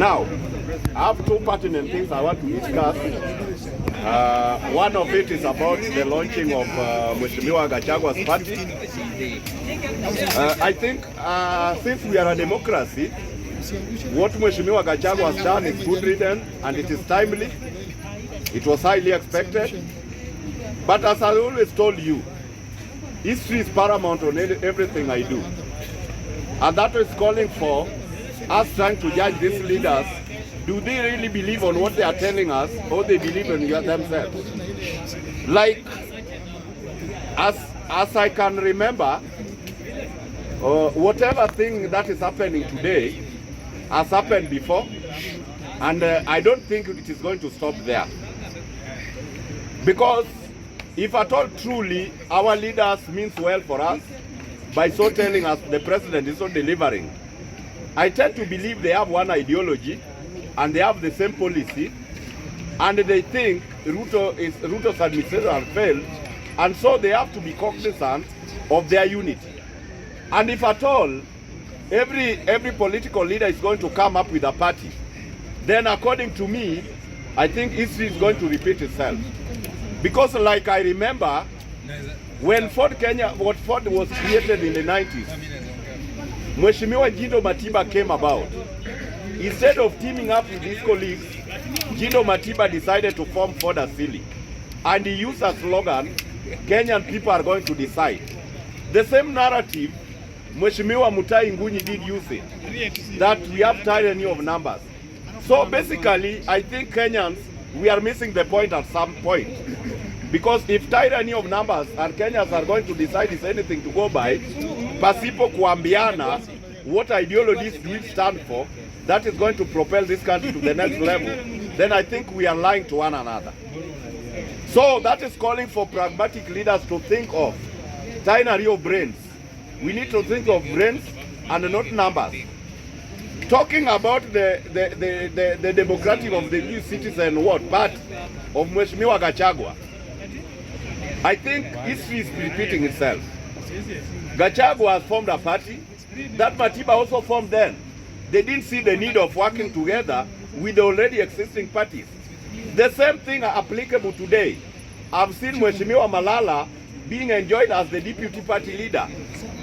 Now, I have two pertinent things I want to discuss. One of it is about the launching of Mheshimiwa Gachagua's party. I think since we are a democracy, what Mheshimiwa Gachagua has done is good written and it is timely. It was highly expected. But as I always told you, history is paramount on everything I do. And that is calling for us trying to judge these leaders. Do they really believe on what they are telling us, or they believe in themselves? Like, as I can remember, whatever thing that is happening today has happened before, and I don't think it is going to stop there. Because if at all truly our leaders means well for us, by so telling us the president is not delivering, I tend to believe they have one ideology and they have the same policy, and they think Ruto's administration has failed, and so they have to be cognizant of their unity. And if at all every political leader is going to come up with a party, then according to me, I think history is going to repeat itself. Because like I remember, when Ford was created in the 90s, Mheshimiwa Jindo Matiba came about. Instead of teaming up with his colleagues, Jindo Matiba decided to form Ford Asili. And he used a slogan, Kenyan people are going to decide. The same narrative, Mheshimiwa Mutai Ngunyi did use it, that we have tyranny of numbers. So basically, I think Kenyans, we are missing the point at some point. Because if tyranny of numbers and Kenyans are going to decide is anything to go by, pasipo kuambiana what ideologies do we stand for, that is going to propel this country to the next level, then I think we are lying to one another. So that is calling for pragmatic leaders to think of tyranny of brains. We need to think of brains and not numbers. Talking about the democratic of the new citizen part of Mheshimiwa Gachagua, I think history is repeating itself. Gachagua has formed a party. That Matiba also formed then. They didn't see the need of working together with the already existing parties. The same thing are applicable today. I've seen Mheshimiwa Malala being enjoyed as the deputy party leader.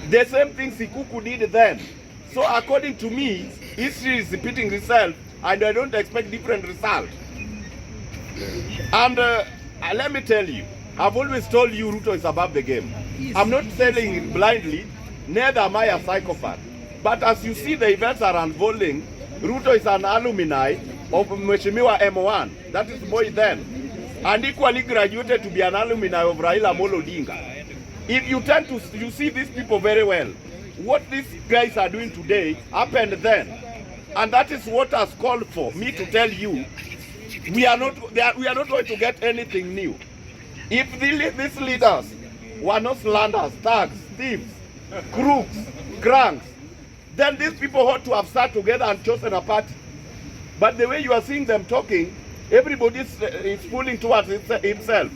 The same thing Sikuku did then. So according to me, history is repeating itself, and I don't expect different results. And let me tell you, I've always told you Ruto is above the game. I'm not telling it blindly, neither am I a psychopath. But as you see the events are unfolding, Ruto is an alumni of Mheshimiwa M1, that is Boy then, and equally graduated to be an alumni of Raila Amolo Odinga. If you tend to, you see these people very well. What these guys are doing today happened then. And that is what has called for me to tell you, we are not going to get anything new. If these leaders were not slanders, thugs, thieves, crooks, cranks, then these people ought to have sat together and chosen a party. But the way you are seeing them talking, everybody is pulling towards himself.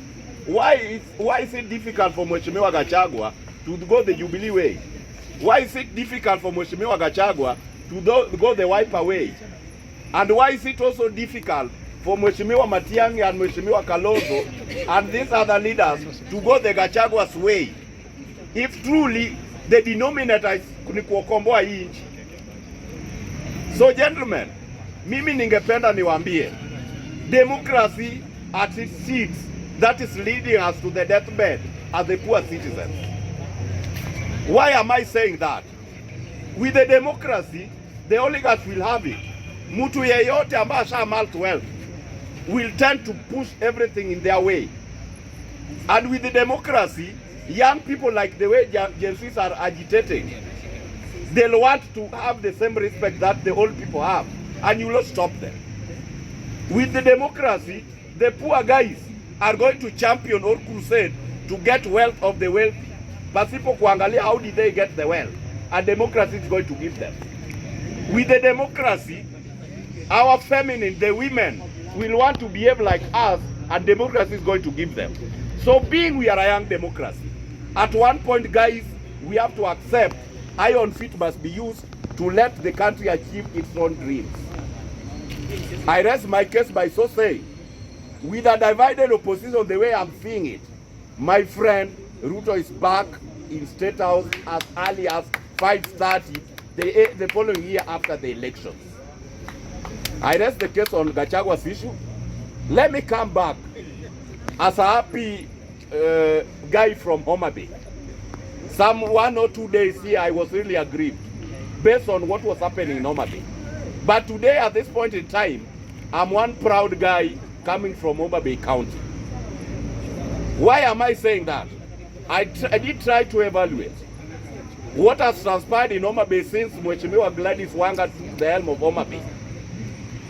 Why is it difficult for Mheshimiwa Gachagua to go the Jubilee way? Why is it difficult for Mheshimiwa Gachagua to go the Wiper way? And why is it also difficult for Mheshimiwa Matiang'i and Mheshimiwa Kalonzo and these other leaders to go the Gachagua's way? If truly the denominator is ni kuokomboa hii nchi. So gentlemen, mimi ningependa niwaambie, democracy at its seats, that is leading us to the deathbed as the poor citizens. Why am I saying that? With the democracy, the oligarchs will have it. Mtu yeyote ambaye ashamalt wealth will tend to push everything in their way. And with the democracy, young people, like the way Gen Zs are agitating, they'll want to have the same respect that the old people have, and you will not stop them. With the democracy, the poor guys are going to champion or crusade to get wealth of the wealthy. Pasipo kuangalia how did they get the wealth, and democracy is going to give them. With the democracy, our feminine, the women, will want to behave like us, and democracy is going to give them. So being we are a young democracy, at one point, guys, we have to accept iron feet must be used to let the country achieve its own dreams. I rest my case by so saying, with a divided opposition the way I'm seeing it, my friend Ruto is back in State House as early as 5:30 the following year after the elections. I rest the case on Gachagua's issue. Let me come back as a happy guy from Homa Bay. Some 1 or 2 days here, I was really aggrieved based on what was happening in Homa Bay. But today, at this point in time, I'm one proud guy coming from Homa Bay County. Why am I saying that? I did try to evaluate what has transpired in Homa Bay since Mheshimiwa Gladys Wanga took the helm of Homa Bay.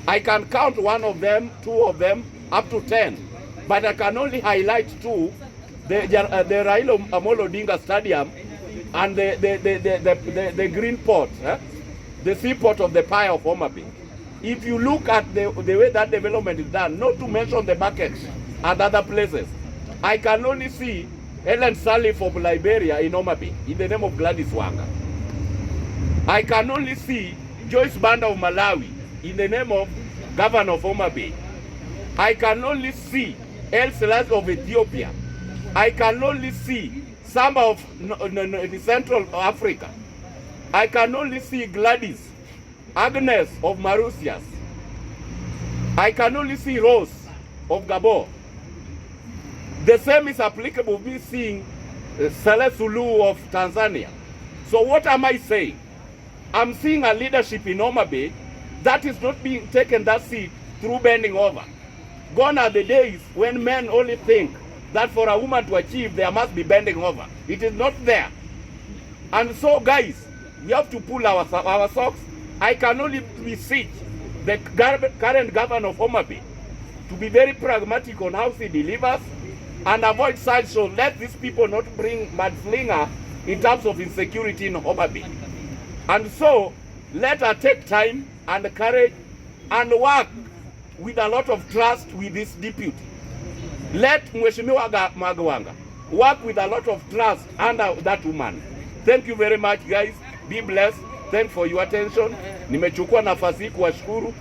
I can count one of them, two of them, up to 10. But I can only highlight two, the Raila Amolo Odinga Stadium and the green port, the seaport of the Pie of Homa Bay. If you look at the way that development is done, not to mention the markets and other places, I can only see Ellen Sirleaf of Liberia in Homa Bay, in the name of Gladys Wanga. I can only see Joyce Banda of Malawi, in the name of Governor of Homa Bay. I can only see El Selassie of Ethiopia. I can only see Samba of Central Africa. I can only see Gladys, Agnes of Mauritius. I can only see Rose of Gabon. The same is applicable to me seeing Saleh Suluhu of Tanzania. So what am I saying? I'm seeing a leadership in Homa Bay that is not being taken that seat through bending over. Gone are the days when men only think that for a woman to achieve, there must be bending over. It is not there. And so, guys, we have to pull our socks. I can only beseech the current governor of Homa Bay to be very pragmatic on how he delivers and avoid sideshow. Let these people not bring mudslinger in terms of insecurity in Homa Bay. And so, let her take time and courage and work with a lot of trust with this deputy. Let Mheshimiwa Magwanga work with a lot of trust under that woman. Thank you very much, guys. Be blessed. Thanks for your attention. Nimechukua nafasi hii kuwashukuru.